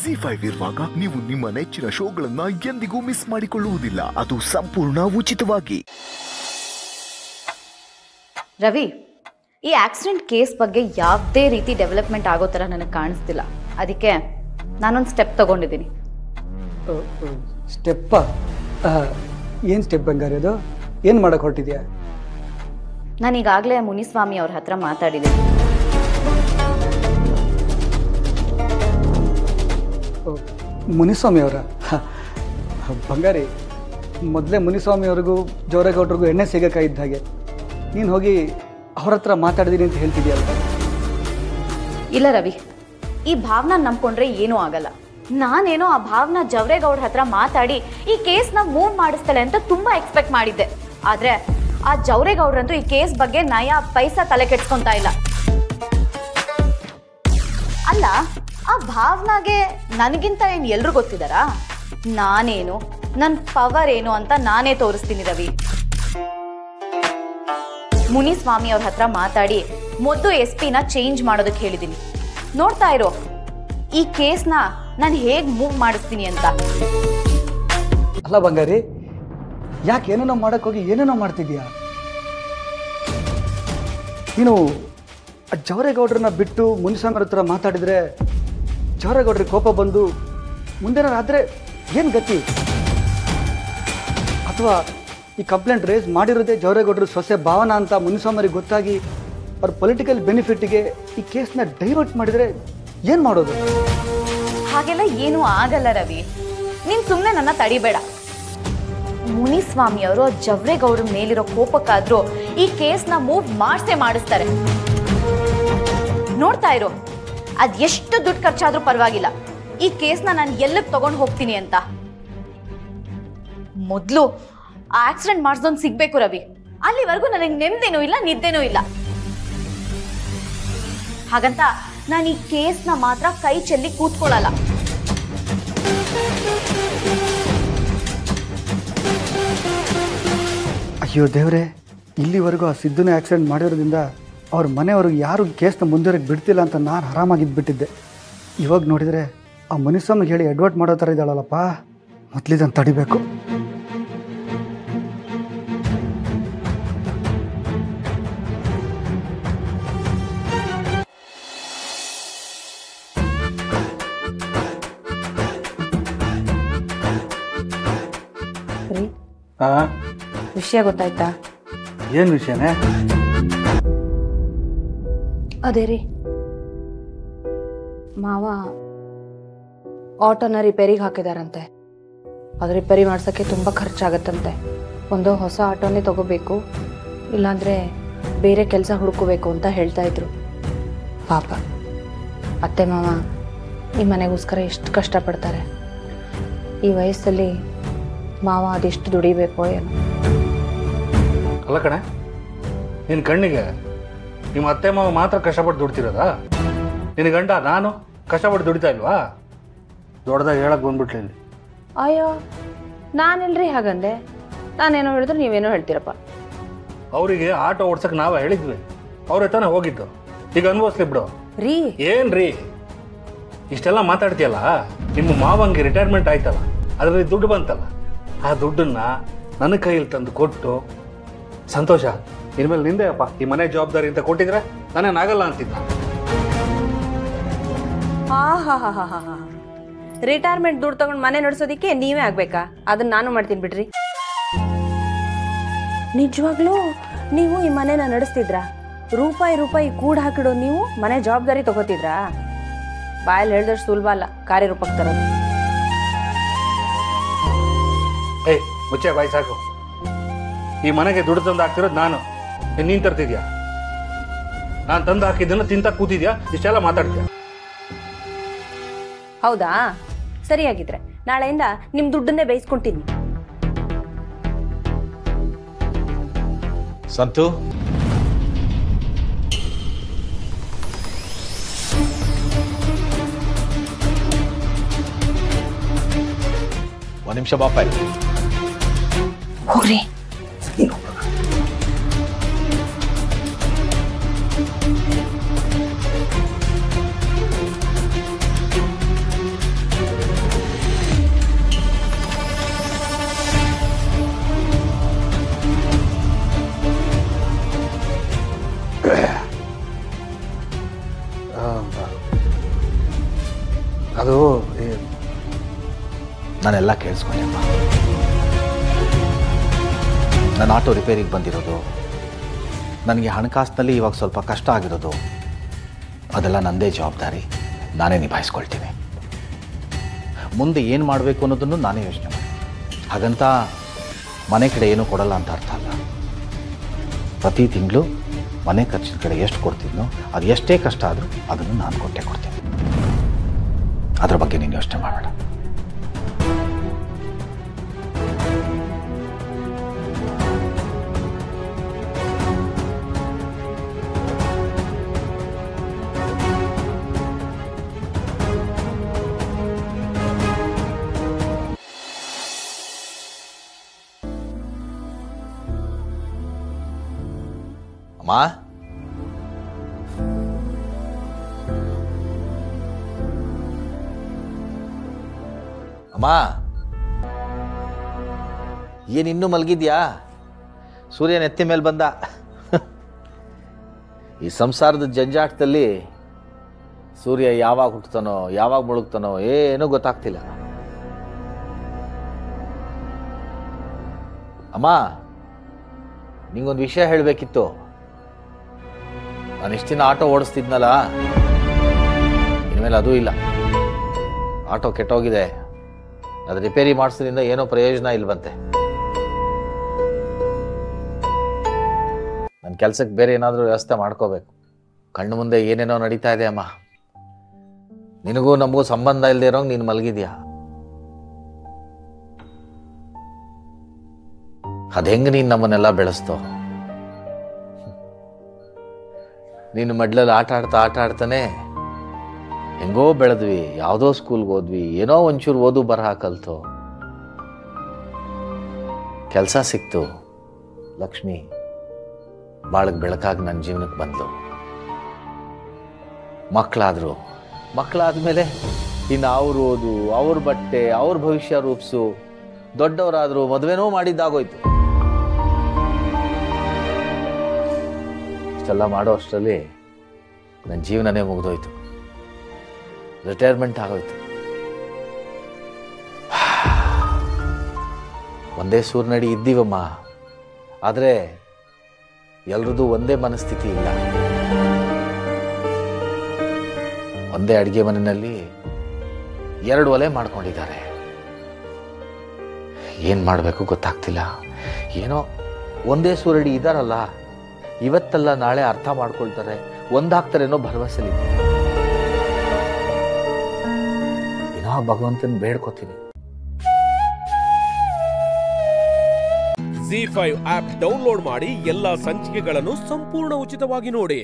ಜಿ5 ಇರುವಾಗ ನೀವು ನಿಮ್ಮ ನೆಚ್ಚಿನ ಶೋಗಳನ್ನ ಎಂದಿಗೂ ಮಿಸ್ ಮಾಡಿಕೊಳ್ಳುವುದಿಲ್ಲ. ಅದು ಸಂಪೂರ್ಣ ಉಚಿತವಾಗಿ. ರವಿ, ಈ ಆಕ್ಸಿಡೆಂಟ್ ಕೇಸ್ ಬಗ್ಗೆ ಯಾವುದೇ ರೀತಿ ಡೆವಲಪ್ಮೆಂಟ್ ಆಗೋ ಥರ ನನಗೆ ಕಾಣಿಸ್ತಿಲ್ಲ. ಅದಕ್ಕೆ ನಾನೊಂದು ಸ್ಟೆಪ್ ತಗೊಂಡಿದ್ದೀನಿ. ಸ್ಟೆಪ್ಪ? ಏನು ಸ್ಟೆಪ್ ಬಂಗಾರ? ಅದು ಏನು ಮಾಡಕ್ಕೆ ಹೊರಟಿದ್ಯಾ? ನಾನು ಈಗಾಗಲೇ ಮುನಿಸ್ವಾಮಿ ಅವ್ರ ಹತ್ರ ಮಾತಾಡಿದ್ದೀನಿ. ಮುನಿಸ್ವಾಮಿ ಅವರ? ಬಂಗಾರಿ, ಮೊದಲೇ ಮುನಿಸ್ವಾಮಿ ಅವ್ರಿಗೂ ಜೋರೇಗೌಡರಿಗೂ ಎಣ್ಣೆ ಸಿಗಕ್ಕಾಗಿದ್ದ ಹಾಗೆ ನೀನು ಹೋಗಿ ಅವ್ರ ಹತ್ರ ಮಾತಾಡಿದೀನಿ ಅಂತ ಹೇಳ್ತಿದ್ಯಲ್ಲ? ಇಲ್ಲ ರವಿ, ಈ ಭಾವನ ನಂಬ್ಕೊಂಡ್ರೆ ಏನೂ ಆಗಲ್ಲ. ನಾನೇನೋ ಆ ಭಾವನ ಜವರೇಗೌಡ್ರ ಹತ್ರ ಮಾತಾಡಿ ಈ ಕೇಸ್ನ ಮೂವ್ ಮಾಡಿಸ್ತಾಳೆ ಅಂತ ತುಂಬಾ ಎಕ್ಸ್ಪೆಕ್ಟ್ ಮಾಡಿದ್ದೆ. ಆದ್ರೆ ಆ ಜವರೇಗೌಡ್ರಂತೂ ಈ ಕೇಸ್ ಬಗ್ಗೆ ನಯಾ ಪೈಸಾ ತಲೆ ಕೆಡ್ಸ್ಕೊಂತಾ ಇಲ್ಲ. ಅಲ್ಲ, ಆ ಭಾವನಾಗೆ ನನಗಿಂತ ಏನು ಎಲ್ರು ಗೊತ್ತಿದಾರಾ? ನಾನೇನು, ನನ್ನ ಪವರ್ ಏನು ಅಂತ ನಾನೇ ತೋರಿಸ್ತೀನಿ ರವಿ. ಮುನಿಸ್ವಾಮಿ ಅವ್ರ ಹತ್ರ ಮಾತಾಡಿ ಮೊದಲು SP ನ ಚೇಂಜ್ ಮಾಡೋದಕ್ಕೆ ಹೇಳಿದ್ದೀನಿ. ನೋಡ್ತಾ ಇರೋ ಈ ಕೇಸ್ನ ನಾನು ಹೇಗೆ ಮೂವ್ ಮಾಡಿಸ್ತೀನಿ ಅಂತ. ಅಲ್ಲ ಬಂಗಾರಿ, ಯಾಕೆ ಏನೇನೋ ಮಾಡಕ್ಕೆ ಹೋಗಿ ಏನೇನೋ ಮಾಡ್ತಿದ್ಯಾ? ನೀನು ಜವರೇಗೌಡ್ರನ್ನ ಬಿಟ್ಟು ಮುನಿಸ್ವಾಮಿ ಅವ್ರ ಹತ್ರ ಮಾತಾಡಿದ್ರೆ ಜವರೇಗೌಡ್ರಿಗೆ ಕೋಪ ಬಂದು ಮುಂದೇನಾದ್ರೆ ಏನು ಗತಿ? ಅಥವಾ ಈ ಕಂಪ್ಲೇಂಟ್ ರೇಸ್ ಮಾಡಿರೋದೇ ಜವರೇಗೌಡರು ಸೊಸೆ ಭಾವನಾ ಅಂತ ಮುನಿಸ್ವಾಮಿಗೆ ಗೊತ್ತಾಗಿ ಅವ್ರ ಪೊಲಿಟಿಕಲ್ ಬೆನಿಫಿಟ್ಗೆ ಈ ಕೇಸ್ನ ಡೈವರ್ಟ್ ಮಾಡಿದರೆ ಏನು ಮಾಡೋದು? ಹಾಗೆಲ್ಲ ಏನೂ ಆಗಲ್ಲ ರವಿ, ನೀನು ಸುಮ್ಮನೆ ನನ್ನ ತಡಿಬೇಡ. ಮುನಿಸ್ವಾಮಿ ಅವರು ಜವರೇಗೌಡ್ರ ಮೇಲಿರೋ ಕೋಪಕ್ಕಾದ್ರೂ ಈ ಕೇಸ್ನ ಮೂವ್ ಮಾಡಿಸ್ತಾರೆ. ನೋಡ್ತಾ ಇರೋ, ಅದ್ ಎಷ್ಟು ದುಡ್ಡು ಖರ್ಚಾದ್ರೂ ಪರವಾಗಿಲ್ಲ, ಈ ಕೇಸ್ನ ನಾನು ಎಲ್ಲಿಗೆ ತಗೊಂಡು ಹೋಗ್ತೀನಿ ಅಂತ. ಮೊದಲು ಆ ಆಕ್ಸಿಡೆಂಟ್ ಮಾಡಿಸೋನ್ ಸಿಗ್ಬೇಕು ರವಿ. ಅಲ್ಲಿವರೆಗೂ ನನಗೆ ನೆಮ್ಮದಿನೂ ಇಲ್ಲ, ನಿದ್ದೆನೂ ಇಲ್ಲ. ಹಾಗಂತ ನಾನು ಈ ಕೇಸ್ನ ಮಾತ್ರ ಕೈ ಚೆಲ್ಲಿ ಕೂತ್ಕೊಳ್ಳಲ್ಲ. ಅಯ್ಯೋ ದೇವ್ರೆ, ಇಲ್ಲಿವರೆಗೂ ಆ ಸಿದ್ಧನೇ ಆಕ್ಸಿಡೆಂಟ್ ಮಾಡಿರೋದ್ರಿಂದ ಅವ್ರ ಮನೆಯವ್ರಿಗೆ ಯಾರು ಕೇಸ್ನ ಮುಂದುವರೆಗೆ ಬಿಡ್ತಿಲ್ಲ ಅಂತ ನಾನು ಆರಾಮಾಗಿದ್ದುಬಿಟ್ಟಿದ್ದೆ. ಇವಾಗ ನೋಡಿದರೆ ಆ ಮುನಿಸ್ವಾಮಿಗೆ ಹೇಳಿ ಅಡ್ವರ್ಟ್ ಮಾಡೋ ಥರ ಇದ್ದಾಳಲ್ಲಪ್ಪ. ಮೊದಲಿದನ್ನು ತಡಿಬೇಕು. ವಿಷಯ ಗೊತ್ತಾಯ್ತಾ? ಏನು ವಿಷಯನೇ? ಅದೇ ರೀ, ಮಾವ ಆಟೋನ ರಿಪೇರಿಗೆ ಹಾಕಿದಾರಂತೆ. ಅದು ರಿಪೇರಿ ಮಾಡ್ಸೋಕ್ಕೆ ತುಂಬ ಖರ್ಚಾಗತ್ತಂತೆ. ಒಂದು ಹೊಸ ಆಟೋನೇ ತಗೋಬೇಕು, ಇಲ್ಲಾಂದರೆ ಬೇರೆ ಕೆಲಸ ಹುಡ್ಕೋಬೇಕು ಅಂತ ಹೇಳ್ತಾ ಇದ್ರು. ಪಾಪ ಅತ್ತೆ ಮಾವ ಈ ಮನೆಗೋಸ್ಕರ ಎಷ್ಟು ಕಷ್ಟಪಡ್ತಾರೆ. ಈ ವಯಸ್ಸಲ್ಲಿ ಮಾವ ಅದೆಷ್ಟು ದುಡಿಬೇಕೋ ಏನೋ. ಅಲ್ಲ ಕಣೆ, ನಿನ್ನ ಕಣ್ಣಿಗೆ ನಿಮ್ಮ ಅತ್ತೆ ಮಾವ ಮಾತ್ರ ಕಷ್ಟಪಟ್ಟು ದುಡ್ತಿರೋದಾ? ನಿನ್ನ ಗಂಡ ನಾನು ಕಷ್ಟಪಟ್ಟು ದುಡಿತಾ ಇಲ್ವಾ? ದೊಡ್ಡದಾಗಿ ಹೇಳಕ್ಕೆ ಬಂದ್ಬಿಟ್ಲಿ ಇಲ್ಲಿ. ಅಯ್ಯೋ, ನಾನೆಲ್ರಿ ಹಾಗಂದೆ. ನಾನೇನೋ ಹೇಳಿದ್ರೆ ನೀವೇನೋ ಹೇಳ್ತೀರಪ್ಪ. ಅವರಿಗೆ ಆಟೋ ಓಡ್ಸಕ್ಕೆ ನಾವೇ ಹೇಳಿದ್ವಿ, ಅವ್ರ ತಾನೇ ಹೋಗಿದ್ದು. ಈಗ ಅನ್ಭವಿಸ್ಲಿ ಬಿಡು. ರೀ ಏನ್ರಿ ಇಷ್ಟೆಲ್ಲ ಮಾತಾಡ್ತೀಯಲ್ಲ? ನಿಮ್ಮ ಮಾವಂಗೆ ರಿಟೈರ್ಮೆಂಟ್ ಆಯ್ತಲ್ಲ, ಅದರಲ್ಲಿ ದುಡ್ಡು ಬಂತಲ್ಲ, ಆ ದುಡ್ಡನ್ನ ನನ್ನ ಕೈಯಲ್ಲಿ ತಂದು ಕೊಟ್ಟು ಸಂತೋಷ, ಇನ್ಮೇಲೆ ನಿಂದೆ ಅಪ್ಪ ಈ ಮನೆ ಜವಾಬ್ದಾರಿ ಅಂತ ಕೊಟ್ಟಿದ್ರೆ ನಾನೇನಾಗಲ್ಲ ಅಂತಿದ್ದ. ಹಾ, ರಿಟೈರ್ಮೆಂಟ್ ದುಡ್ಡು ತಗೊಂಡು ಮನೆ ನಡೆಸೋದಿಕ್ಕೆ ನೀವೇ ಆಗ್ಬೇಕಾ? ಅದನ್ನ ನಾನು ಮಾಡ್ತೀನಿ ಬಿಡ್ರಿ. ನಿಜವಾಗ್ಲೂ ನೀವು ಈ ಮನೆನ ನಡೆಸ್ತಿದ್ರಾ? ರೂಪಾಯಿ ಕೂಡ ಹಾಕಿಡೋ ನೀವು ಮನೆ ಜವಾಬ್ದಾರಿ ತಗೋತಿದ್ರಾ? ಬಾಯಲ್ಲಿ ಹೇಳ್ದಷ್ಟು ಸುಲಭ ಅಲ್ಲ ಕಾರ್ಯರೂಪಕ್ಕೆ ತರೋದು. ಏಯ್ ಮುಚ್ಚೆ ಬಾಯಿ ಸಾಕು. ಈ ಮನೆಗೆ ದುಡ್ಡು ತಂದು ಹಾಕ್ತಿರೋದು ನಾನು, ನೀನು ತರ್ತಿದ್ಯಾ? ನಾನು ತಂದು ಹಾಕಿದ್ದನ್ನು ತಿಂತ ಕೂತಿದ್ಯಾ? ಇಷ್ಟೆಲ್ಲ ಮಾತಾಡ್ತೀಯ? ಹೌದಾ? ಸರಿಯಾಗಿದ್ರೆ ನಾಳೆಯಿಂದ ನಿಮ್ಮ ದುಡ್ಡನ್ನೇ ಬೇಯಿಸ್ಕೊಂತೀನಿ. ಸಂತು, ಒಂದು ನಿಮಿಷ ಬಾಪ. ಹೋಗ್ರಿ. ಅದು ನಾನೆಲ್ಲ ಕೇಳಿಸ್ಕೊಂಡೆಪ್ಪ. ನನ್ನ ಆಟೋ ರಿಪೇರಿಗೆ ಬಂದಿರೋದು, ನನಗೆ ಹಣಕಾಸಿನಲ್ಲಿ ಇವಾಗ ಸ್ವಲ್ಪ ಕಷ್ಟ ಆಗಿರೋದು, ಅದೆಲ್ಲ ನನ್ನದೇ ಜವಾಬ್ದಾರಿ, ನಾನೇ ನಿಭಾಯಿಸ್ಕೊಳ್ತೀನಿ. ಮುಂದೆ ಏನು ಮಾಡಬೇಕು ಅನ್ನೋದನ್ನು ನಾನೇ ಯೋಚನೆ ಮಾಡಿ. ಹಾಗಂತ ಮನೆ ಕಡೆ ಏನೂ ಕೊಡಲ್ಲ ಅಂತ ಅರ್ಥ ಅಲ್ಲ. ಪ್ರತಿ ತಿಂಗಳು ಮನೆ ಖರ್ಚಿನ ಕಡೆ ಎಷ್ಟು ಕೊಡ್ತೀನೋ ಅದು ಎಷ್ಟೇ ಕಷ್ಟ ಆದರೂ ಅದನ್ನು ನಾನು ಕೊಟ್ಟೇ ಕೊಡ್ತೀನಿ. ಅದ್ರ ಬಗ್ಗೆ ನೀನು ಯೋಚನೆ ಮಾಡಬೇಡ. ಅಮ್ಮ, ಅಮ್ಮ, ಏನಿನ್ನೂ ಮಲಗಿದ್ಯಾ? ಸೂರ್ಯ ನೆತ್ತಿ ಮೇಲೆ ಬಂದ. ಈ ಸಂಸಾರದ ಜಂಜಾಟದಲ್ಲಿ ಸೂರ್ಯ ಯಾವಾಗ ಹುಟ್ಟುತ್ತಾನೋ ಯಾವಾಗ ಮುಳುಗ್ತಾನೋ ಏನೂ ಗೊತ್ತಾಗ್ತಿಲ್ಲ. ಅಮ್ಮ, ನಿಂಗೊಂದು ವಿಷಯ ಹೇಳಬೇಕಿತ್ತು. ನಾನು ಇಷ್ಟು ದಿನ ಆಟೋ ಓಡಿಸ್ತಿದ್ನಲ್ಲ, ಇನ್ಮೇಲೆ ಅದೂ ಇಲ್ಲ. ಆಟೋ ಕೆಟ್ಟೋಗಿದೆ, ಅದು ರಿಪೇರಿ ಮಾಡಿಸೋದ್ರಿಂದ ಏನೋ ಪ್ರಯೋಜನ ಇಲ್ವಂತೆ. ನನ್ನ ಕೆಲಸಕ್ಕೆ ಬೇರೆ ಏನಾದರೂ ವ್ಯವಸ್ಥೆ ಮಾಡ್ಕೋಬೇಕು. ಕಣ್ಣು ಮುಂದೆ ಏನೇನೋ ನಡೀತಾ ಇದೆ ಅಮ್ಮ. ನಿನಗೂ ನಮಗೂ ಸಂಬಂಧ ಇಲ್ಲದೆ ಇರೋಂಗೆ ನೀನು ಮಲಗಿದ್ಯಾ. ಅದು ಹೆಂಗೆ ನೀನು ನಮ್ಮನ್ನೆಲ್ಲ ಬೆಳೆಸ್ತೋ? ನೀನು ಮಡ್ಲಲ್ಲಿ ಆಟ ಆಡ್ತಾನೆ ಹೆಂಗೋ ಬೆಳೆದ್ವಿ, ಯಾವುದೋ ಸ್ಕೂಲ್ಗೆ ಹೋದ್ವಿ, ಏನೋ ಒಂಚೂರು ಓದು ಬರಹ ಕಲ್ತು, ಕೆಲಸ ಸಿಕ್ತು. ಲಕ್ಷ್ಮಿ ಬಾಳಕ್ಕೆ ಬೆಳಕಾಗಿ ನನ್ನ ಜೀವನಕ್ಕೆ ಬಂದ್ಲು. ಮಕ್ಕಳಾದ್ಮೇಲೆ ಇನ್ನು ಅವ್ರ ಓದು, ಅವ್ರ ಬಟ್ಟೆ, ಅವ್ರ ಭವಿಷ್ಯ ರೂಪಿಸು, ದೊಡ್ಡವರಾದ್ರು ಮದುವೆನೂ ಮಾಡಿದ್ದಾಗೋಯ್ತು. ಇಷ್ಟೆಲ್ಲ ಮಾಡೋ ಅಷ್ಟರಲ್ಲಿ ನನ್ನ ಜೀವನನೇ ಮುಗಿದೋಯ್ತು, ರಿಟೈರ್ಮೆಂಟ್ ಆಗೋಯ್ತು. ಒಂದೇ ಸೂರ್ನಡಿ ಇದ್ದೀವಮ್ಮ, ಆದರೆ ಎಲ್ರದ್ದು ಒಂದೇ ಮನಸ್ಥಿತಿ ಇಲ್ಲ. ಒಂದೇ ಅಡುಗೆ ಮನೆಯಲ್ಲಿ 2 ಒಲೆ ಮಾಡ್ಕೊಂಡಿದ್ದಾರೆ. ಏನು ಮಾಡಬೇಕು ಗೊತ್ತಾಗ್ತಿಲ್ಲ. ಏನೋ ಒಂದೇ ಸೂರಡಿ ಇದ್ದಾರಲ್ಲ, ಇವತ್ತಲ್ಲ ನಾಳೆ ಅರ್ಥ ಮಾಡ್ಕೊಳ್ತಾರೆ, ಒಂದಾಗ್ತಾರೇನೋ ಭರವಸೆಲಿ ಏನೋ ಭಗವಂತನ ಬೇಡ್ಕೋತೀನಿ. ZEE5 ಆಪ್ ಡೌನ್ಲೋಡ್ ಮಾಡಿ ಎಲ್ಲಾ ಸಂಚಿಕೆಗಳನ್ನು ಸಂಪೂರ್ಣ ಉಚಿತವಾಗಿ ನೋಡಿ.